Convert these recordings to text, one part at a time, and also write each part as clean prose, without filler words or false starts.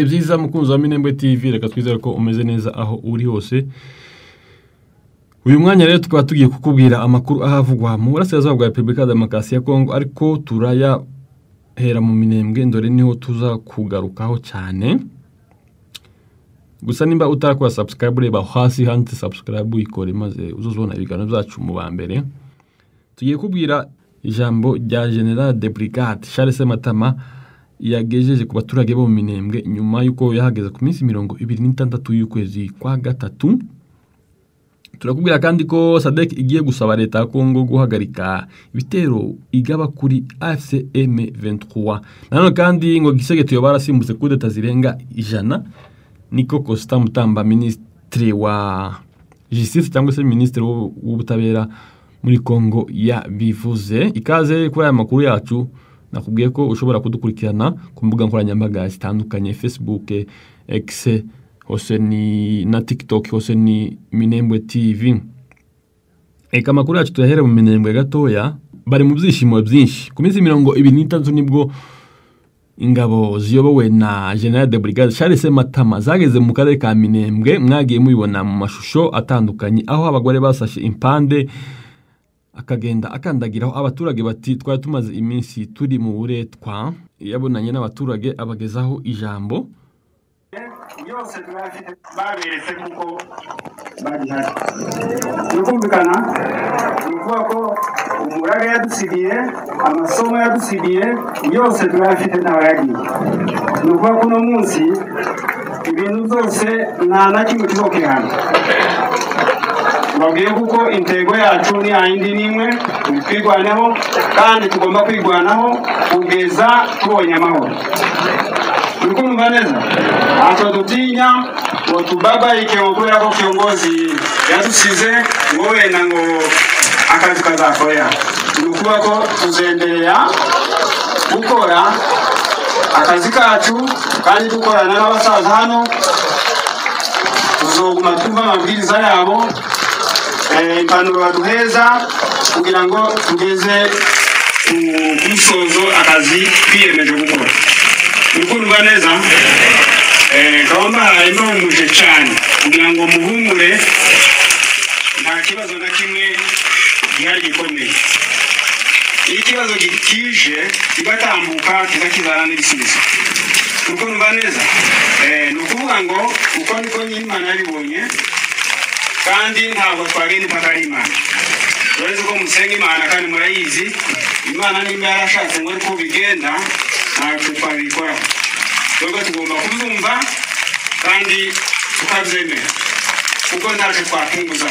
Ibyiza mukunzi wa Minembwe TV, reka twizere ko umeze neza aho uri hose. Uyu mwanya rero tukaba tugiye kukubwira amakuru ahavugwa mu burasirazuba bwa Repubulika ya Demokarasi ya Kongo, ariko turaya hera mu Minembwe ndore niho tuza kugarukaho cyane. Gusa nimba utarakora subscribe, reba hasi handitse subscribe ikore maze uzuzobona ibiganiro byacu mu bambere. Tugiye kubwira ijambo rya General de Brigade Charles Matama yagejeje ku baturage bo mu Minembwe nyuma yuko yahageze ku minsi 26 y'ukwezi kwa gatatu. Turakubwira kandi ko SADC igiye gusaba leta ya Kongo guhagarika ibitero igaba kuri AFCM 23. Nanone kandi ngo Gisegeti yo barasimbutse kudeta zirenga 100. Niko Costa Mutamba, ministre wa Justice cyangwa se ministre w'ubutabera muri Kongo yabivuze. Ikaze kuri aya makuru yacu. Nakubwiye ko ushobora kudukurikirana ku mbuga nkoranyambaga zitandukanye, Facebook, X, hose ni na TikTok, hose ni Minembwe TV. Eka makuru yacu tuyahere mu Minembwe gatoya, bari mu byishimo byinshi. Ku minsi 23 nibwo ingabo ziyobowe na General de Brigade Charles Matama zageze mu karere ka Minembwe. Mwagiye mubibona mu mashusho atandukanye aho abagore basashe impande akagenda akandagiraho abaturage bati twari tumaze iminsi turi mu buretwa. Yabonanye n'abaturage abagezaho ijambo yose turafite baberetse kuko bagihari. Nukumvikana nukuvuga ko umuraga yadusigiye, amasomo yadusigiye yose turafite n'abayagiye. Nukuvuga ko uno munsi ibintu byose nta na kimwe kizokihana. Babwiye kuko intego yacu ni ayindi nimwe, twigwanaho kandi tugomba kwigwanaho kugeza tubonye amahoro. Urukumva neza? Ato dutinya ngo tubabaike kubera ko kiongozi yadusize ngo wenda ngo akazi kazakorera. Nukuvuga ko tuzenderera gukora akazi kacu kandi dukorana n'abasaza hano. Tuzoguma tumva amabwiriza yabo, impanuro baduheza kugira ngo tugeze ku musozo akazi twiyemeje gukora. Urukumva neza? Gahunda imumuje cyane kugira ngo muhumure, nta kibazo na kimwe gihari gikomeye. Ikibazo gikije kigatambuka kizakizana n'ibisubizo. Urukumva neza? Nukuvuga ngo uko niko Imana yabibonye kandi ntabwo twagenda impaka Imana. Uretse ko musenga Imana kandi murayizi, Imana nimba yarashatse ngo ko bigenda ntabwo twabikora. Twebwe tugomba kubyumva kandi tukabyemera kuko ntacyo twakunguza.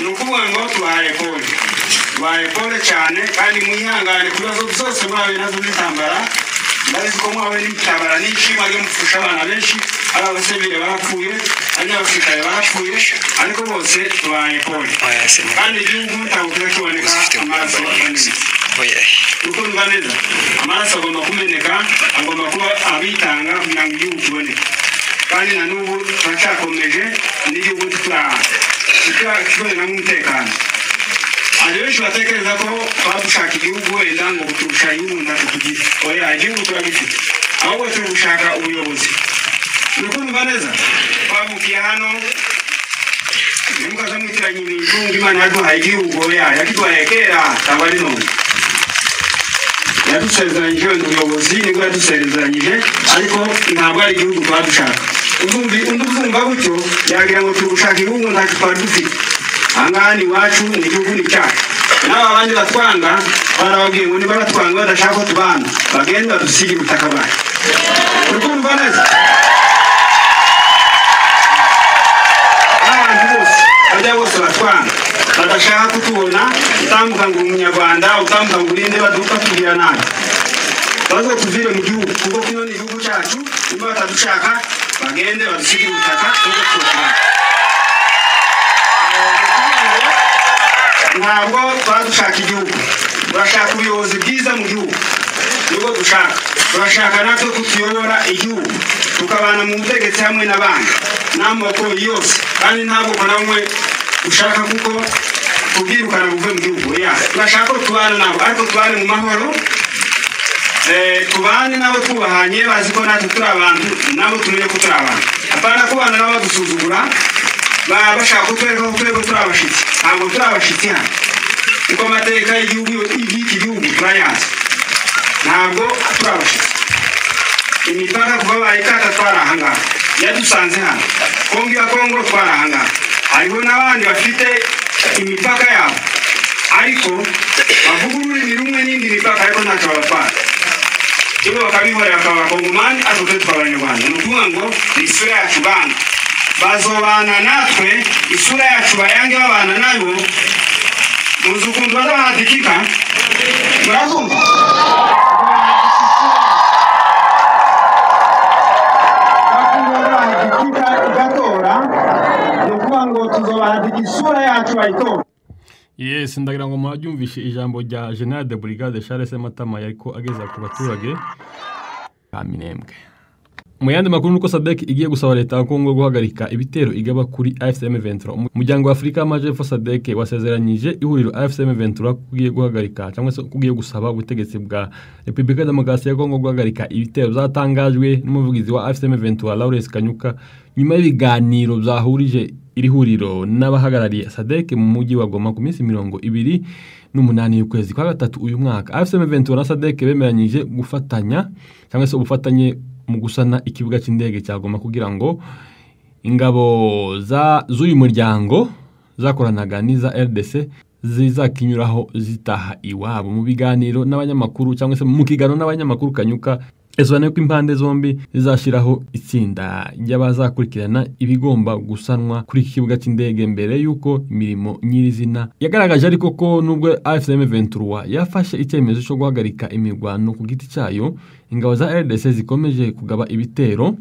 Nukuvuga ngo tubaye pole cyane kandi mwihangane kubazo byose mwabe nazo n'intambara. Ndabizi ko mwabe n'intambara n'ishima ryo mufusha abana benshi, abasivile barapfuye, abasirikare barapfuye, ariko bose tubaye pole. Kandi igihugu ntabwo kiboneka amaraso ameneka. Ukumva neza? Amaraso agomba kumeneka, agomba kuba abitanga kugira ngo igihugu kiboneke. Kandi na n'ubu turacyakomeje n'igihugu kiboneka n'umutekano. Abenshi batekereza ko twadushaka igihugu wenda ngo turusha igihugu ntatugira. Oya, igihugu turagifite, ahubwo turashaka ubuyobozi. Ukumva neza? Twavukiye hano nimukaza mwitiranye ibintu Imana yaduhaye igihugu. Oya, yakiduhaye kera ntabwo ari none. Yadusezeranyije ubuyobozi, nibwo yadusezeranyije, ariko ntabwo ari igihugu twadushaka. Undumva gutyo yagira ngo turushaka igihugu ntacyo twari dufite. Angani wacu ni igihugu ni cyacu. N'aba bandi batwanga barababwiye ngo niba batwanga badashaka ko tubana bagende badusige ubutaka bwacu. Urukumva neza? Abantu bose bajya bose batwanga badashaka kutubona, utambuka ngo umunyarwanda, utambuka ngo urinde baduka tugira nabi. Bazo tuvire mu gihugu kuko kino ni igihugu cyacu, niba batadushaka bagende badusige ubutaka kuko twubaka. Ntabwo twadushaka igihugu, turashaka ubuyobozi bwiza mu gihugu. Nibwo dushaka. Turashaka natwe kutuyobora igihugu tukabana mu butegetsi hamwe n'abandi n'amoko yose, kandi ntabwo ko namwe ushaka kuko kubwirukana buve mu gihugu. Turashaka ko tubana nabo ariko tubane mu mahoro tubane nabo twubahanye bazi ko natwe turi abantu nabo tumenye ko turi abantu apana kubana nabo badusuzugura bashaka kutwereka ko turi abashitsi ntabwo turi abashitsi hano kuko amateka y'iki gihugu turayazi ntabwo turi abashitsi imipaka kuba bayikata twarahangaha yadusanze hano Kongo ya Kongo twarahangaha hariho n'abandi bafite imipaka yabo ariko bavuga ururimi rumwe n'indi mipaka ariko ntacyo babatwara kibo bakabihorera akabakongomani atotwe tw'abanyarwanda ni ukuvuga ngo isura yacu bana bazobana natwe isura yacu bayange babana nabo muzi ukuntu bazabahadikika murakumva igatora ni ukuvuga ngo tuzobahadika isura yacu bayitora. Yes, ndagira ngo mwabyumvishe ijambo rya General de Brigade Charles Matama yariko ageza ku baturage ka Minembwe. Mu yandi makuru nuko SADC igiye gusaba leta ya Kongo guhagarika ibitero igaba kuri AFCM 23. Umuryango wa Afrika y'Amajepfo SADC wasezeranyije ihuriro AFCM 23 kugiye guhagarika cyangwa se kugiye gusaba ubutegetsi bwa Republika Demokarasi ya Kongo guhagarika ibitero zatangajwe n'umuvugizi wa AFCM 23 Lawrence Kanyuka nyuma y'ibiganiro byahurije iri huriro n'abahagarariye SADC mu mujyi wa Goma ku minsi 28 y'ukwezi kwa gatatu uyu mwaka. AFCM 23 na SADC bemeranyije gufatanya cyangwa se ubufatanye mu gusana ikibuga cy'indege cya Goma kugira ngo ingabo z'uyu muryango zakoranaga n'iza RDC zizakinyuraho zitaha iwabo. Mu biganiro n'abanyamakuru cyangwa se mu kigano n'abanyamakuru Kanyuka esobanura ko impande zombi zizashiraho itsinda ry'abazakurikirana ibigomba gusanwa kuri iki kibuga cy'indege mbere yuko imirimo nyirizina yagaragaje ariko ko nubwo AFCM 23 yafashe icyemezo cyo guhagarika imirwano ku giti cyayo ingabo za RDC zikomeje kugaba ibitero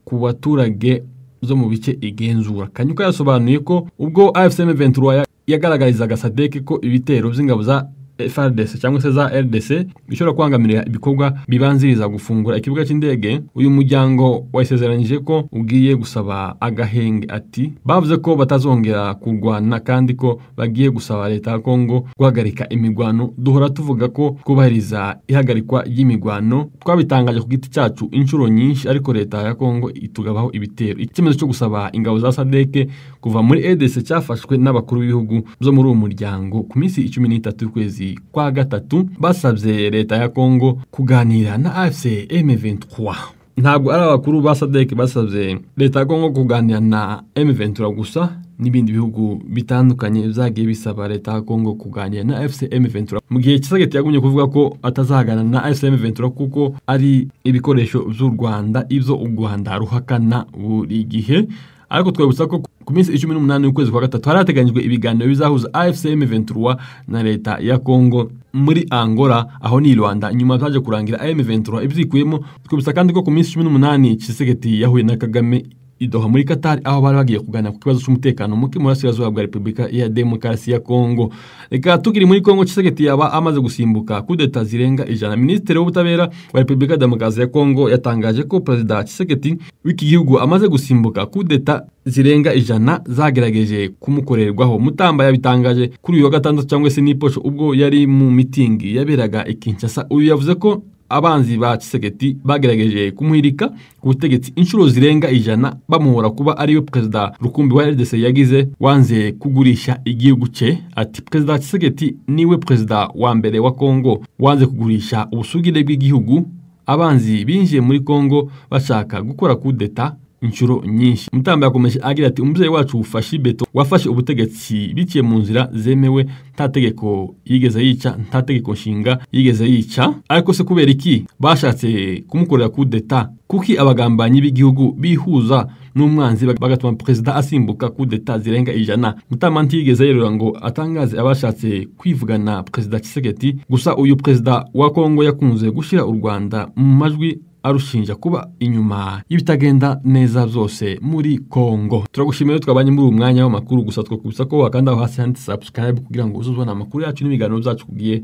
ku baturage zo mu bice igenzura. Kanyuka yasobanuye ko ubwo AFCM 23 yagaragarizaga SADC ko ibitero by'ingabo za FARDC cyangwa se za RDC bishobora kwangamirira ibikorwa bibanziriza gufungura ikibuga cy'indege, uyu muryango wasezeranyije ko ugiye gusaba agahenge. Ati bavuze ko batazongera kurwana kandi ko bagiye gusaba leta ya Kongo guhagarika imigwano. Duhora tuvuga ko kubahiriza ihagarikwa y'imigwano, twabitangaje ku giti cyacu inshuro nyinshi, ariko leta ya Kongo itugabaho ibitero. Icyemezo cyo gusaba ingabo za SADC kuva muri RDC cyafashwe n'abakuru b'ibihugu byo muri uwo muryango ku minsi 13 y'ukwezi kwa gatatu. Basabye leta ya Kongo kuganira na AFCM 23. Ntabwo ari abakuru ba SADC basabye leta ya Kongo kuganira na M23 gusa, n'ibindi bihugu bitandukanye byagiye bisaba leta ya Kongo kuganira na AFCM 23. Mu gihe Tshisekedi yagumye kuvuga ko atazagana na AFCM 23 kuko ari ibikoresho by'u Rwanda, ibyo u Rwanda ruhakana buri gihe. Ariko twabutsa ko ku minsi 18 y'ukwezi kwa gatatu harateganyijwe ibiganiro bizahuza AFCM 23 na leta ya Kongo muri Angola, aho ni Rwanda, nyuma zaje kurangira M23 ibyikuyemo. Twabutsa kandi ko ku minsi 18 Tshisekedi yahuye na Kagame idoha muri Qatar, aho bari bagiye kuganira ku kibazo cy'umutekano muke mu burasirazuba bwa Repubulika ya Demokarasi ya Kongo. Reka tugiri muri Kongo, Tshisekedi yaba amaze gusimbuka kudeta zirenga ijana. Minisitiri w'ubutabera wa Repubulika ya Demokarasi ya Kongo yatangaje ko Perezida Tshisekedi w'iki gihugu amaze gusimbuka kudeta zirenga ijana zagerageje kumukorerwaho. Mutamba yabitangaje kuri uyu wa gatandatu cyangwa se niposho ubwo yari mu mitingi yaberaga i Kinshasa. Uyu yavuze ko abanzi ba Tshisekedi bagerageje kumuhirika ku butegetsi inshuro zirenga ijana, bamuhora kuba ariwe Perezida rukumbi wa RDC yagize wanze kugurisha igihugu cye. Ati Perezida Tshisekedi niwe Perezida wa mbere wa Kongo wanze kugurisha ubusugire bw'igihugu. Abanzi binjiye muri Kongo bashaka gukora kudeta inshuro nyinshi. Mutamba yakomeje agira ati umubyeyi wacu ufashe beto wafashe ubutegetsi biciye mu nzira zemewe, nta tegeko yigeze yica, nta tegeko nshinga yigeze yica. Ariko se kubera iki bashatse kumukorera kudeta? Kuki abagambanyi b'igihugu bihuza n'umwanzi bagatuma Perezida asimbuka kudeta zirenga ijana? Mutamba ntigeze yerura ngo atangaze abashatse kwivugana Perezida Tshisekedi. Gusa uyu Perezida wa Kongo yakunze gushira u Rwanda mu majwi arushinja kuba inyuma y'ibitagenda neza byose muri Kongo. Turagushimira twabanye muri umwanya w'amakuru. Gusa twakubisa ko wakanda hasi handitse subscribe kugira ngo uzuzwe n'amakuru yacu n'ibiganiro byacu kugiye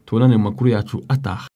tubonane mu makuru yacu ataha.